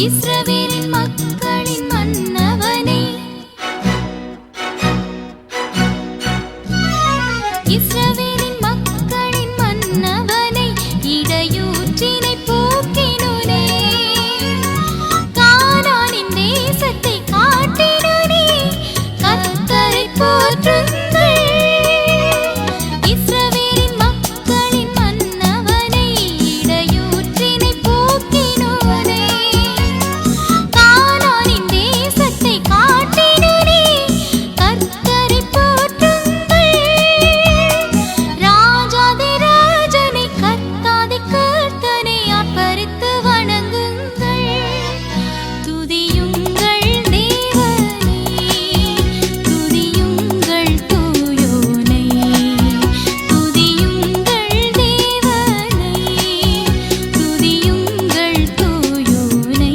இஸ்ரவேலின் மக்களின் மன்னவனே, இஸ்ரவேலின் மக்களின் மன்னவனே, இடையூற்றினை போக்கினோனே, கானானின் தேசத்தை காட்டினோனே, கர்த்தரை போற்றுங்கள். இஸ்ரவேலின் மக்களின் மன்னவனே, இடையூற்றினை போக்கினோனே, கானானின் தேசத்தை காட்டினோனே, கர்த்தரை போற்றுங்கள். ராஜாதி ராஜனை கர்த்தாதி கர்த்தனை ஆர்ப்பரித்து வணங்குங்கள். துதியுங்கள் தேவனே, துதியுங்கள் தூயோனை, துதியுங்கள் தேவனை, துதியுங்கள் தூயோனை.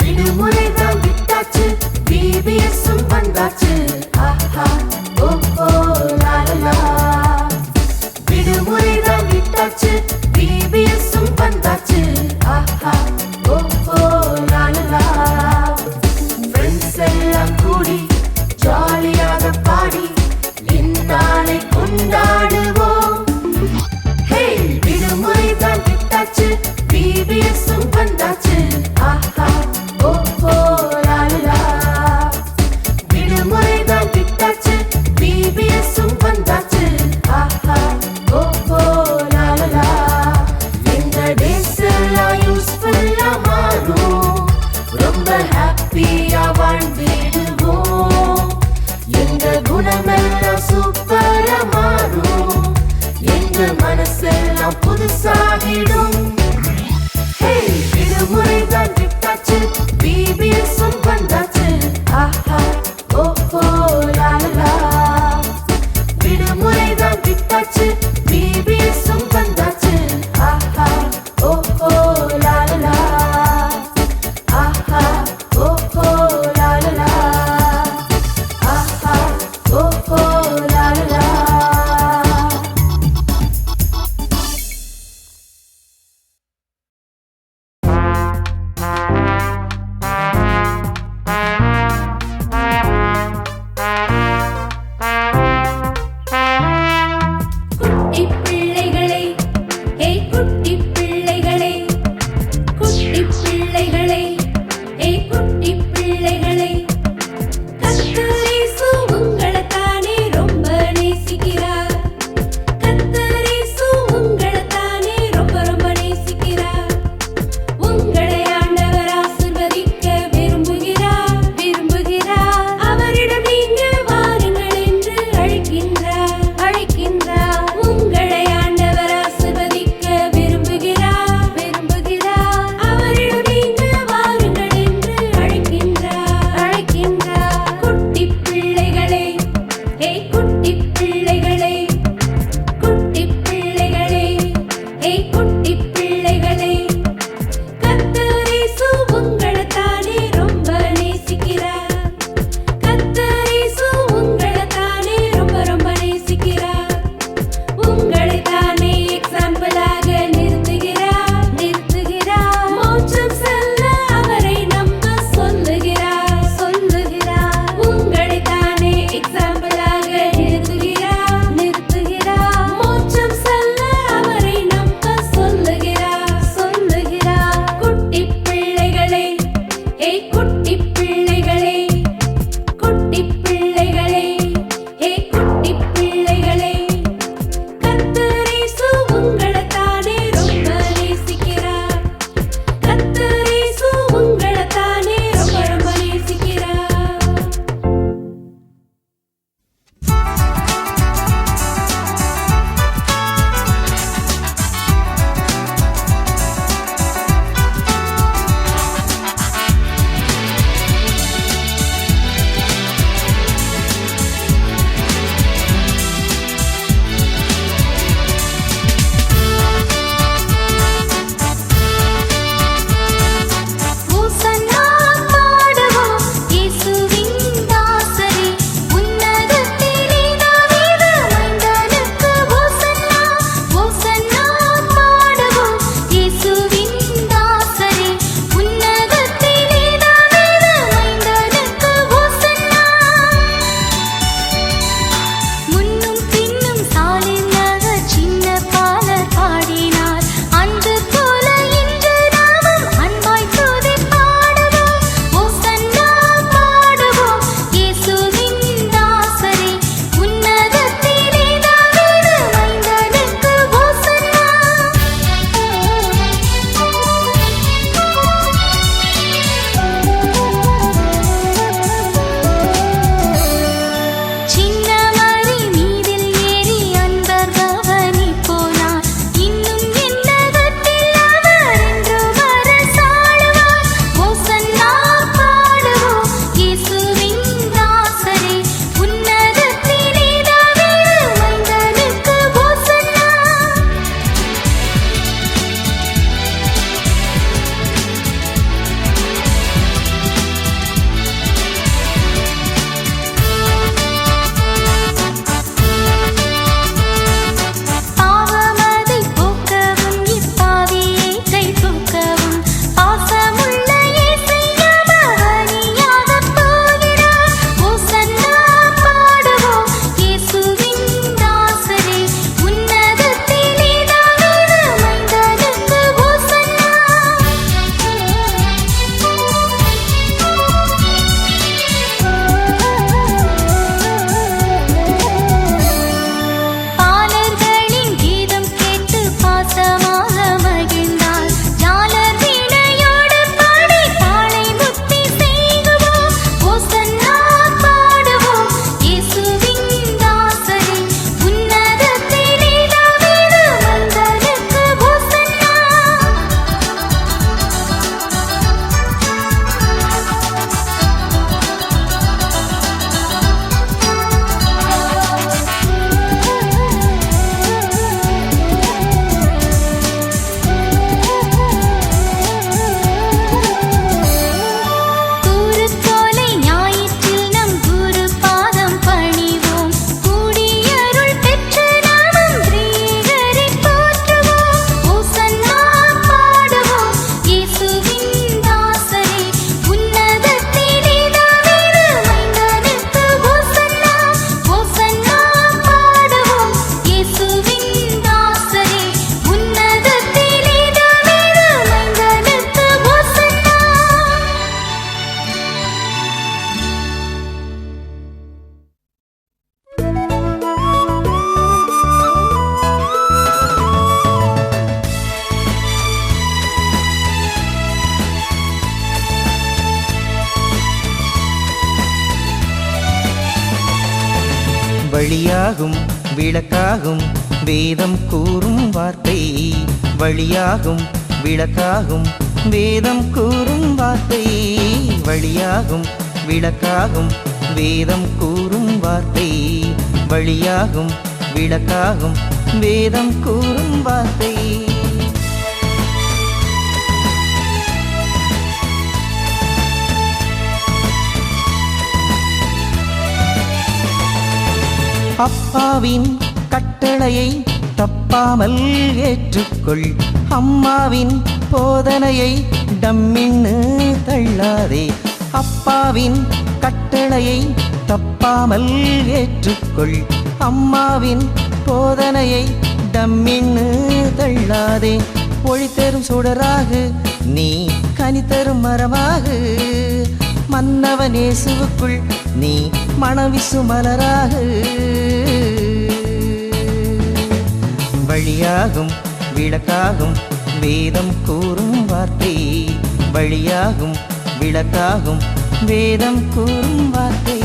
விடுமுறைதான் விட்டாச்சு, பிபிஎஸ்ஸும் வந்தாச்சு. ஆஹா ஓஹோ லாலலா. விடுமுறைதான் விட்டாச்சு, பிபிஎஸ்ஸும் வந்தாச்சு. ஆஹா ஓஹோ லாலலா. ஃப்ரெண்ட்ஸ் எல்லாம் கூடி ஜாலியாக பாடி இந்நாளை கொண்டாடுவோம். ஹே, விடுமுறைதான் விட்டாச்சு, பிபிஎஸ்ஸும் வந்தாச்சு. ஆஹா ஓஹோ லாலலா. விடுமுறைதான் விட்டாச்சு, பிபிஎஸ்ஸும் வந்தாச்சு. ஆஹா ஓஹோ லாலலா. இந்த டேஸ் எல்லாம் யூஸ்ஃபுல்லா மாறும், ரொம்ப ஹாப்பியா வாழ்ந்திடுவோம். எங்க குணமெல்லாம் சூப்பரா மாறும், எங்க மனசெல்லாம் புதுசாகிடும். ஹே, விடுமுறைதான் விட்டாச்சு, பிபிஎஸ்ஸும் வந்தாச்சு. ஆஹா ஓஹோ லாலலா. விடுமுறைதான் விட்டாச்சு, பிபிஎஸ்ஸும் வந்தாச்சு. ஆஹா ஓஹோ லாலலா. ஆஹா ஓஹோ லாலலா. ஆஹா ஓஹோ லாலலா. குட்டி பிள்ளைகளே, ஏய் குட்டி பிள்ளைகளே, குட்டி பிள்ளைகளே, ஏய் குட்டி பிள்ளைகளே, கர்த்தர் இயேசு உங்களைத்தானே ரொம்ப நேசிக்கிறார். கர்த்தர் இயேசு உங்களைத்தானே ரொம்ப ரொம்ப நேசிக்கிறார். உங்களை ஆண்டவர் ஆசீர்வதிக்க விரும்புகிறார், விரும்புகிறார். அவரிடம் நீங்கள் வாருங்கள் என்று அழைக்கின்றார், அழைக்கின்றார். உங்களை ஆண்டவர் ஆசீர்வதிக்க விரும்புகிறார், விரும்புகிறார். அவரிடம் நீங்கள் வாருங்கள் என்று அழைக்கின்றார், அழைக்கின்றார். குட்டி பிள்ளைகளே, ஏய் குட்டி பிள்ளைகளே, குட்டி பிள்ளைகளே, ஏய் குட்டி பிள்ளைகளே, கர்த்தர் இயேசு உங்களைத்தானே ரொம்ப நேசிக்கிறார். கர்த்தர் இயேசு உங்களைத்தானே ரொம்ப ரொம்ப நேசிக்கிறார். உங்களைத்தானே எக்ஸாம்பிளாக நிறுத்துகிறார், நிறுத்துகிறார். மோட்சம் செல்ல அவரை நம்ப சொல்லுகிறார், சொல்லுகிறார். உங்களைத்தானே எக்ஸாம்பிளாக நிறுத்துகிறார், நிறுத்துகிறார். மோட்சம் செல்ல அவரை நம்ப சொல்லுகிறார், சொல்லுகிறார். குட்டி பிள்ளைகளே, ஏய் குட்டி பிள்ளைகளே, குட்டி பிள்ளைகளே, ஏய் குட்டி பிள்ளைகளே, கர்த்தர் இயேசு உங்களைத்தானே ரொம்ப நேசிக்கிறார். கர்த்தர் இயேசு உங்களைத்தானே ரொம்ப ரொம்ப நேசிக்கிறார். வழியாகும் விளக்காகும் வேதம் கூறும் வார்த்தை. வழியாகும் விளக்காகும் வேதம் கூறும் வார்த்தை. வழியாகும் விளக்காகும் வேதம் கூறும் வார்த்தை. வழியாகும் விளக்காகும் வேதம் கூறும் வார்த்தை. அப்பாவின் கட்டளையை தப்பாமல் ஏற்றுக்கொள். அம்மாவின் போதனையை டம்மின்னு தள்ளாதே. அப்பாவின் கட்டளையை தப்பாமல் ஏற்றுக்கொள். அம்மாவின் போதனையை டம்மின்னு தள்ளாதே. ஒளி தரும் சுடராகு நீ கனி தரும் மரமாகு. மன்னவன் இயேசுவுக்குள் நீ மணவிசு மலராகு. வழியாகும் விளக்காகும் வேதம் கூறும் வார்த்தை. வழியாகும் விளக்காகும் வேதம் கூறும் வார்த்தை.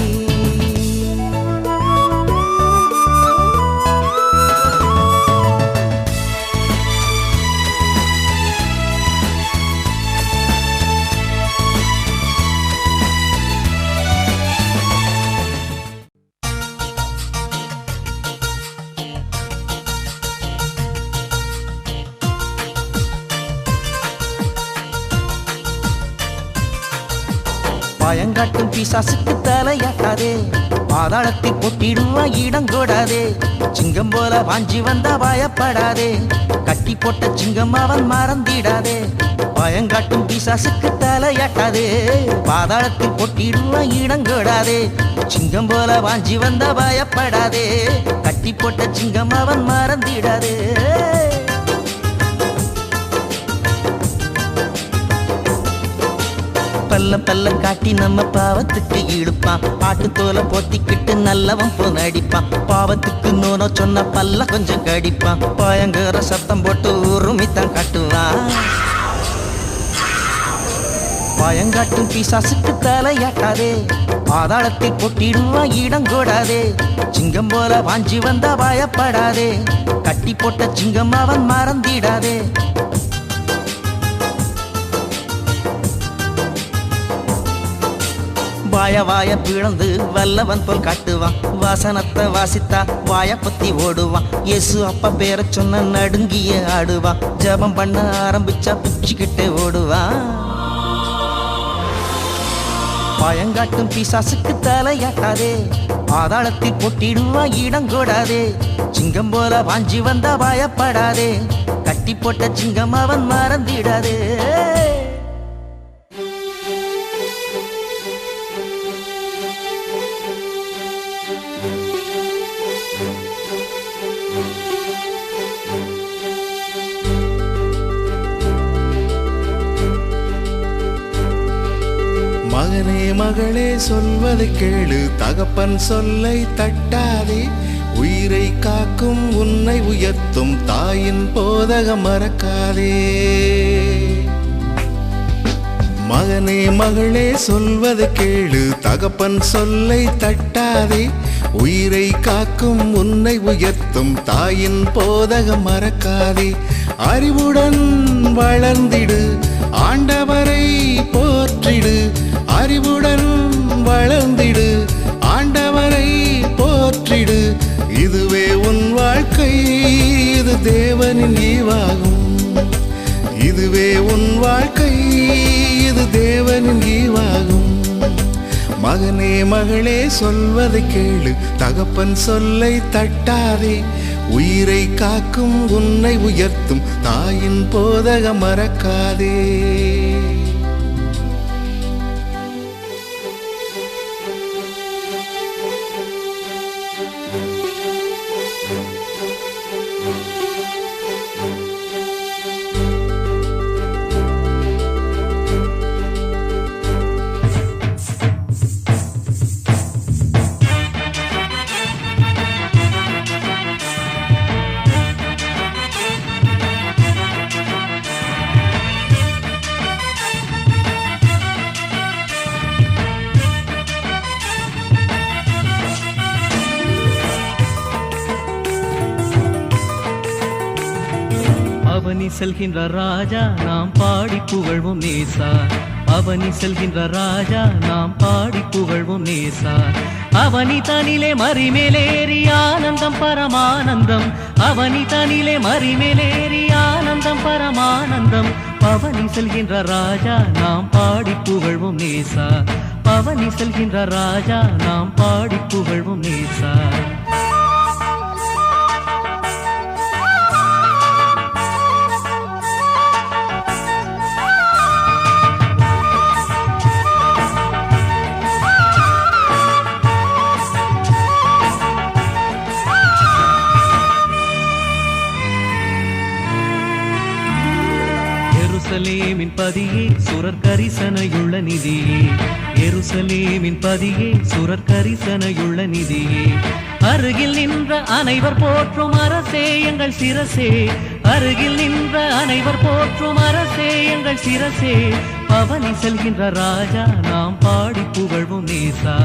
பயங்காட்டும் பிசாசுக்கு தலையாட்டாதே. பாதாளத்தில் போட்டிடுவா இடம் கூடாதே. சிங்கம் போல வாஞ்சி வந்தா பயப்படாதே. கட்டி போட்ட சிங்கம் அவன் மறந்திடாதே. பயங்காட்டும் பிசாசுக்கு தலையாட்டாதே. பாதாளத்தில் போட்டிடுவா இடம் கூடாதே. சிங்கம் போல வாஞ்சி வந்தா பயப்படாதே. கட்டி போட்ட சிங்கம் அவன் மறந்திடாதே. பல்ல பல்ல காட்டி நம்ம பாவத்துக்கு இழுப்பான். பாட்டு தோலை போத்திக்கிட்டு நல்லவன் போன் அடிப்பான். பாவத்துக்கு நோனோ சொன்ன பல்ல கொஞ்சம் கடிப்பான். பயங்கர சத்தம் போட்டு உருமித்தான் காட்டுவான். பயங்காட்டும் பிசாசுக்கு தலையாட்டாதே. பாதாளத்தில் போட்டிடுவா இடம் கூடாதே. சிங்கம் போல வாஞ்சி வந்தா பயப்படாதே. கட்டி போட்ட சிங்கம் அவன் மறந்திடாதே. வாய வாய பிளந்து வல்லவன் போல் காட்டுவான். வாசனத்தை வாசித்தா வாய பத்தி ஓடுவான். இயேசு அப்பா பேர சொன்ன நடுங்கிய ஆடுவான். ஜபம் பண்ண ஆரம்பிச்சா பிச்சுக்கிட்டே ஓடுவான். பயங்காட்டும் பிசாசுக்கு தலையாட்டாதே. பாதாளத்தில் போட்டிடுவா இடம் கூடாதே. சிங்கம் போல வாஞ்சி வந்தா பயப்படாதே. கட்டி போட்ட சிங்கம் அவன் மறந்திடாதே. மகனே மகளே சொல்வதை கேளு. தகப்பன் சொல்லை தட்டாதே. உயிரை காக்கும் உன்னை உயர்த்தும் தாயின் போதகம் மறக்காதே. மகனே மகளே சொல்வதை கேளு. தகப்பன் சொல்லை தட்டாதே. உயிரை காக்கும் உன்னை உயர்த்தும் தாயின் போதகம் மறக்காதே. அறிவுடன் வளர்ந்திடு. ஆண்டவரை போற்றிடு. அறிவுடன் வளர்ந்திடு. ஆண்டவரை போற்றிடு. இதுவே உன் வாழ்க்கை. இது தேவனின் ஈவாகும். இதுவே உன் வாழ்க்கை. இது தேவனின் ஈவாகும். மகனே மகளே சொல்வதை கேளு. தகப்பன் சொல்லை தட்டாதே. உயிரை காக்கும் உன்னை உயர்த்தும் தாயின் போதகம் மறக்காதே. பவனி செல்கின்ற ராஜா நாம் பாடி புகழ்வோம் நேசா. அவனி செல்கின்ற ராஜா நாம் பாடி புகழ்வோம் நேசா. அவனி தனிலே மறிமேலேறி ஆனந்தம் பரமானந்தம். அவனி தனிலே மறிமேலேறி ஆனந்தம் பரமானந்தம். பவனி செல்கின்ற ராஜா நாம் பாடி புகழ்வோம் நேசா. பவனி செல்கின்ற ராஜா நாம் பாடி புகழ்வோம் நேசா. எருசலேமின் பதியே சுரர் கரிசனையுள்ள நிதியே. எருசலேமின் பதியே சுரர் கரிசனையுள்ள நிதியே. அருகில் நின்ற அனைவர் போற்றும் அரசே எங்கள் சிரசே. அருகில் நின்ற அனைவர் போற்றும் அரசே எங்கள் சிரசே. பவனி செல்கின்ற ராஜா நாம் பாடி புகழ்வோம் நேசா.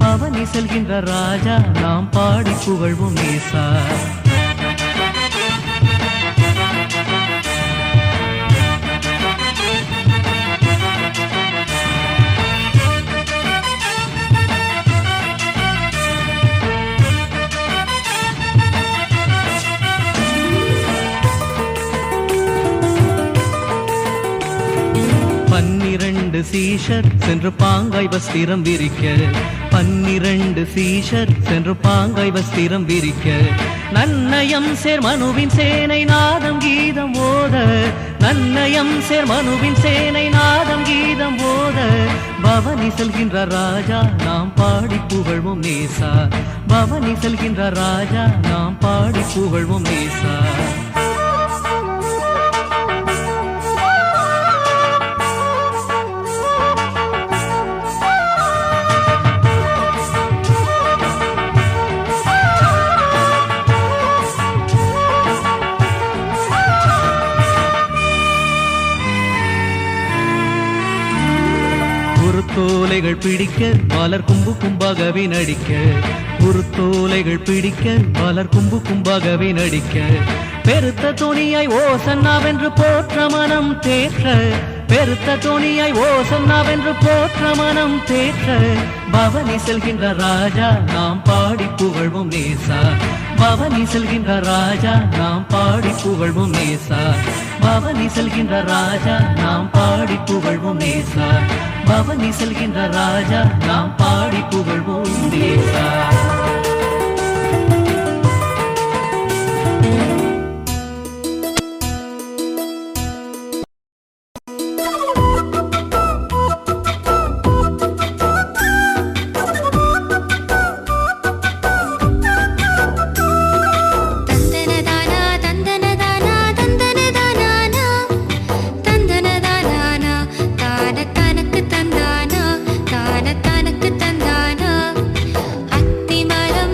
பவனி செல்கின்ற ராஜா நாம் பாடி புகழ்வோம் நேசா. பன்னிரண்டு சீஷர் சென்று பாங்காய் வஸ்திரம் விரிக்க. பன்னிரண்டு சீஷர் சென்று பாங்காய் வஸ்திரம் விரிக்க. நன்னயம் சேர் மனுவின் சேனை நாதம் கீதம் ஓத. நன்னயம் சேர் மனுவின் சேனை நாதம் கீதம் ஓத. பவனி செல்கின்ற ராஜா நாம் பாடி புகழ்வோம் நேசா. பவனி செல்கின்ற ராஜா நாம் பாடி புகழ்வோம் நேசா. குருத்தோலைகள் பிடிக்க மலர் கும்பு கும்பாகவே நடிக்க. குருத்தோலைகள் பிடிக்க மலர் கும்பு கும்பாகவே நடிக்க. பெருத்த துணியாய் ஓசன்னாவென்று போற்ற மனம் தேற்ற. பெருத்த துணியாய் ஓசன்னாவென்று போற்ற மனம் தேற்ற. பவனி செல்கின்ற ராஜா நாம் பாடி புகழ்வோம் நேசா. பவனி செல்கின்ற ராஜா நாம் பாடி புகழ்வோம் நேசா. பவனி செல்கின்ற ராஜா நாம் பாடி புகழ்வோம் நேசா. பவனி செல்கின்ற ராஜா நாம் பாடி புகழ்வோம் நேசா. தனக்கு தந்தானா தான தனக்கு தந்தானா. அத்திமரம்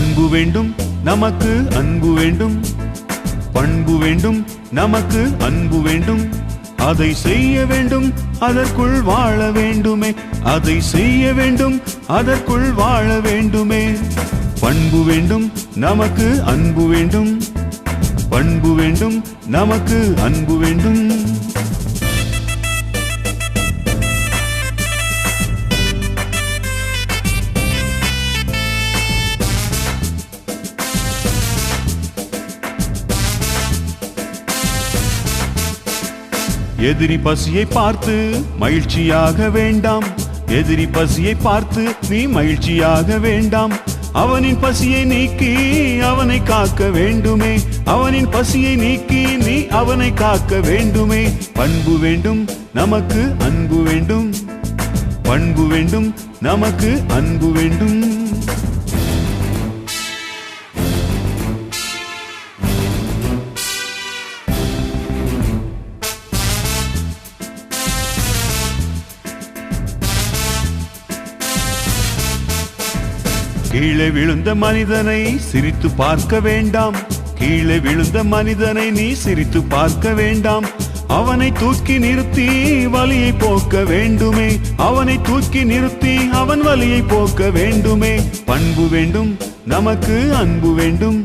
பண்பு வேண்டும் நமக்கு அன்பு வேண்டும், பண்பு வேண்டும் நமக்கு அன்பு வேண்டும். அதை செய்ய வேண்டும் அதற்குள் வாழ வேண்டுமே, அதை செய்ய வேண்டும் அதற்குள் வாழ வேண்டுமே. பண்பு வேண்டும் நமக்கு அன்பு வேண்டும், பண்பு வேண்டும் நமக்கு அன்பு வேண்டும். எதிரி பசியை பார்த்து மகிழ்ச்சியாக வேண்டாம், எதிரி பசியை பார்த்து நீ மகிழ்ச்சியாக வேண்டாம். அவனின் பசியை நீக்கி அவனை காக்க வேண்டுமே, அவனின் பசியை நீக்கி நீ அவனை காக்க வேண்டுமே. பண்பு வேண்டும் நமக்கு அன்பு வேண்டும், பண்பு வேண்டும் நமக்கு அன்பு வேண்டும். கீழே விழுந்த மனிதனை சிரித்து பார்க்க வேண்டாம், கீழே விழுந்த மனிதனை நீ சிரித்து பார்க்க வேண்டாம். அவனை தூக்கி நிறுத்தி வலியை போக்க வேண்டுமே, அவனை தூக்கி நிறுத்தி அவன் வலியை போக்க வேண்டுமே. பண்பு வேண்டும் நமக்கு அன்பு வேண்டும்,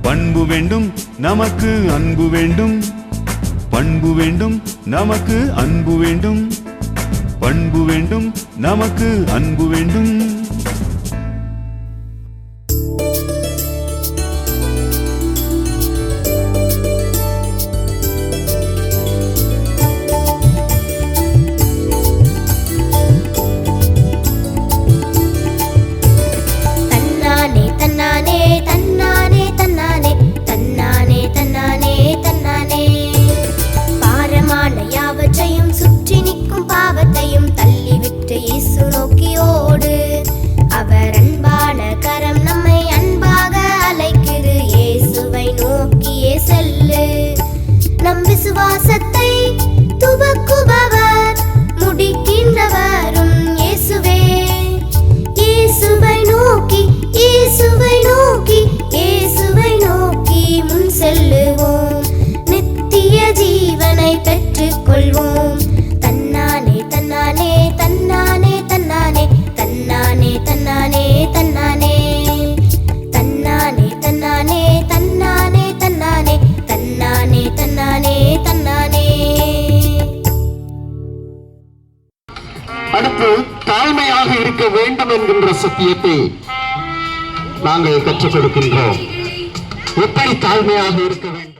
பண்பு வேண்டும் நமக்கு அன்பு வேண்டும், பண்பு வேண்டும் நமக்கு அன்பு வேண்டும், பண்பு வேண்டும் நமக்கு அன்பு வேண்டும். விசுவாசத்தை துவக்குபவர் முடிக்கின்றவரும் இயேசுவே. இயேசுவை நோக்கி இயேசுவை நோக்கி இயேசுவை நோக்கி முன் செல்லுவோம், நித்திய ஜீவனை பெற்றுக் கொள்வோம். தன்னானே தன்னானே தன்னானே தன்னானே தன்னானே தன்னானே தன்னானே தன்னானே தன்னானே தன்னானே தன்னானே தன்னானே தன்னானே தன்னானே. அடுத்து தாழ்மையாக இருக்க வேண்டும் என்கின்ற சத்தியத்தை நாங்கள் கற்றுக் கொடுக்கின்றோம். எப்படி தாழ்மையாக இருக்க வேண்டும்?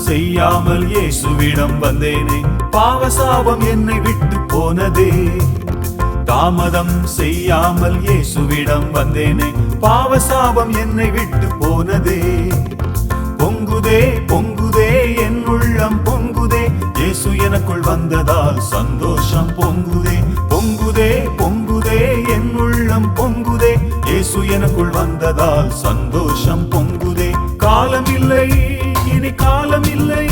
செய்யாமல் இயேசுவிடம் வந்தேனே, பாவசாபம் என்னை விட்டு போனதே. தாமதம் செய்யாமல் இயேசுவிடம் வந்தேனே, பாவசாபம் என்னை விட்டு போனதே. பொங்குதே பொங்குதே என் உள்ளம் பொங்குதே, இயேசு எனக்குள் வந்ததால் சந்தோஷம் பொங்குதே. பொங்குதே பொங்குதே என் உள்ளம் பொங்குதே, இயேசு எனக்குள் வந்ததால் சந்தோஷம் பொங்குதே. காலமில்லை இனி காலமில்லை,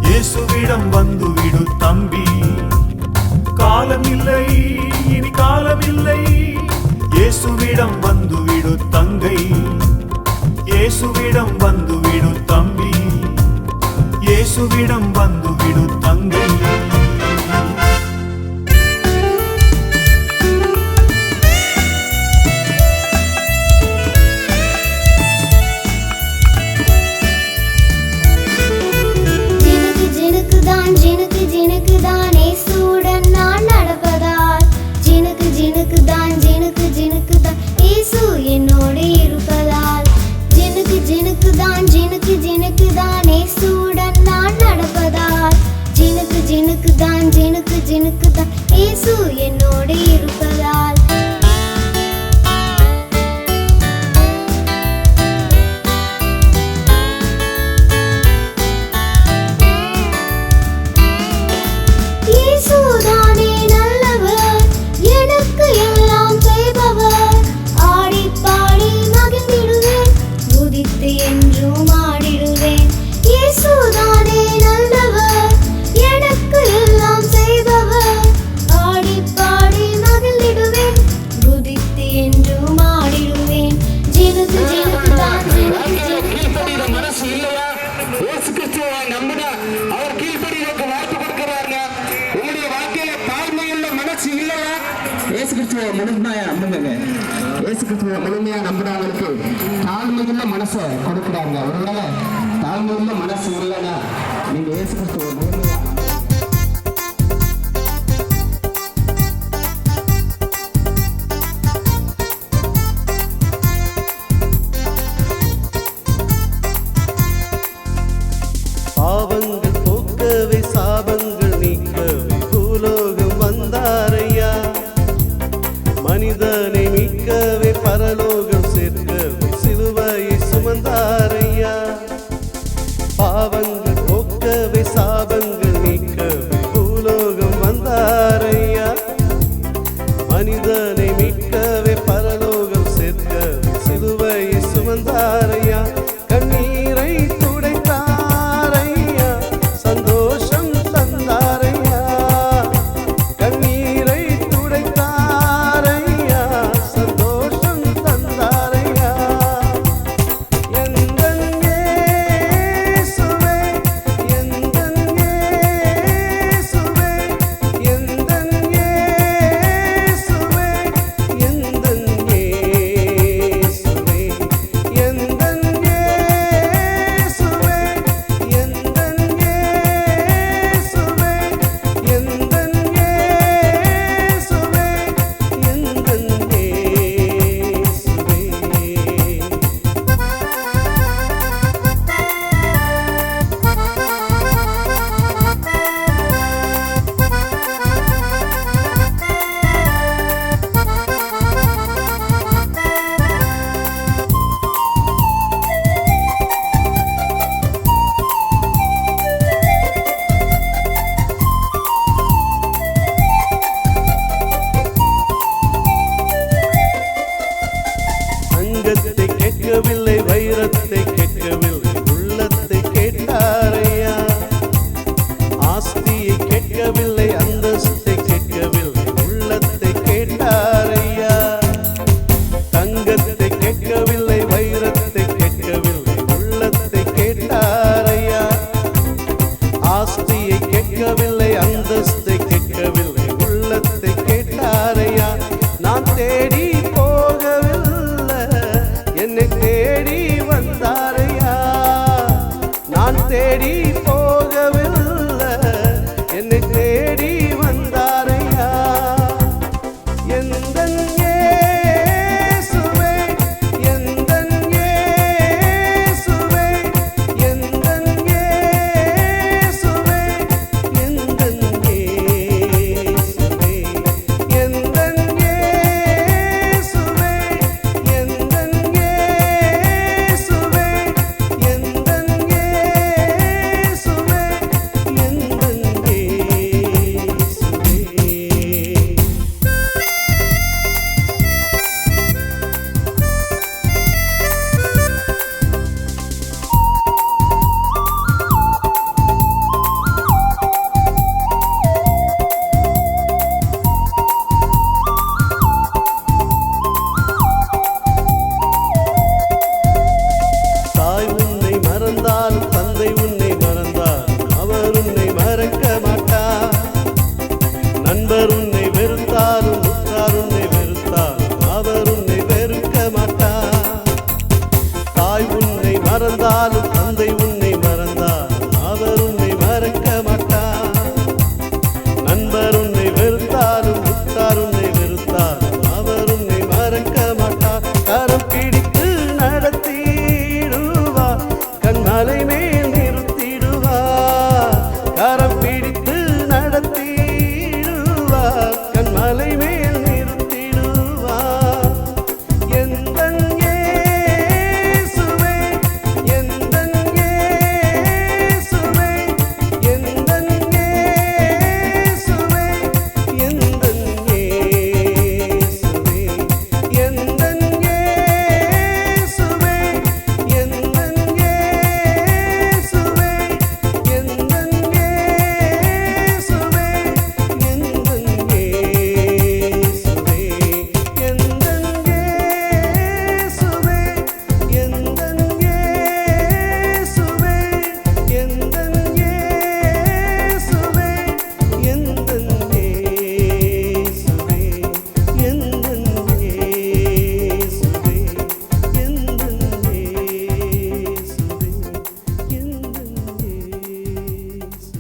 இயேசுவிடம் வந்துவிடு தம்பி. காலமில்லை இனி காலமில்லை, இயேசுவிடம் வந்துவிடு தங்கை. இயேசுவிடம் வந்துவிடு தம்பி, இயேசுவிடம் வந்துவிடு தங்கை. முழுமையா நம்புறவங்களுக்கு தாழ்மையுள்ள மனசை கொடுக்குறாங்க. ஒருவேளை தாழ்மையுள்ள மனசு இல்லைன்னா நீங்க இயேசு கிறிஸ்துவ முழுமையா பாவங்கள் போக்கவே சாபங்கள் நீக்கவே பூலோகம் வந்தாரையா. மனிதனை மீட்கவே பரலோகம் சேர்க்கவே சிலுவையை சுமந்தாரையா. பாவங்கள் போக்கவே சாபங்கள் நீக்கவே பூலோகம் வந்தாரையா. மனிதனை மீட்கவே பரலோகம் சேர்க்கவே சிலுவையை சுமந்தாரையா. கண்ணீரை துடைத்தாரையா, சந்தோஷம் தந்தாரையா. கண்ணீரை துடைத்தாரையா, சந்தோஷம் தந்தாரையா. எந்தன் இயேசுவே, எந்தன் இயேசுவே, எந்தன் இயேசுவே, எந்தன் இயேசுவே, எந்தன் இயேசுவே, எந்தன் இயேசுவே, எந்தன் இயேசுவே, எந்தன் அங்கத்தை கேட்கவில்லை, வைரத்தை கேட்கவில்லை, உள்ளத்தை கேட்டாரையா. ஆஸ்தியை கேட்கவில்லை, அந்தஸ்தை கேட்கவில்லை, உள்ளத்தை கேட்டாரையா. தங்கத்தை கேட்கவில்லை, வைரத்தை கேட்கவில்லை, உள்ளத்தை கேட்டாரையா. ஆஸ்தியை கேட்கவில்லை, அந்தஸ்தை கேட்கவில்லை, உள்ளத்தை கேட்டாரையா. நான் தேடி போகவில்லை, என்னை தேடி வந்தாரையா. நான் தேடி போகவில்லை, என்னை தேடி வந்தாரையா. எந்தன் இயேசுவே, எந்தன் இயேசுவே, எந்தன் இயேசுவே, மறந்தாலும்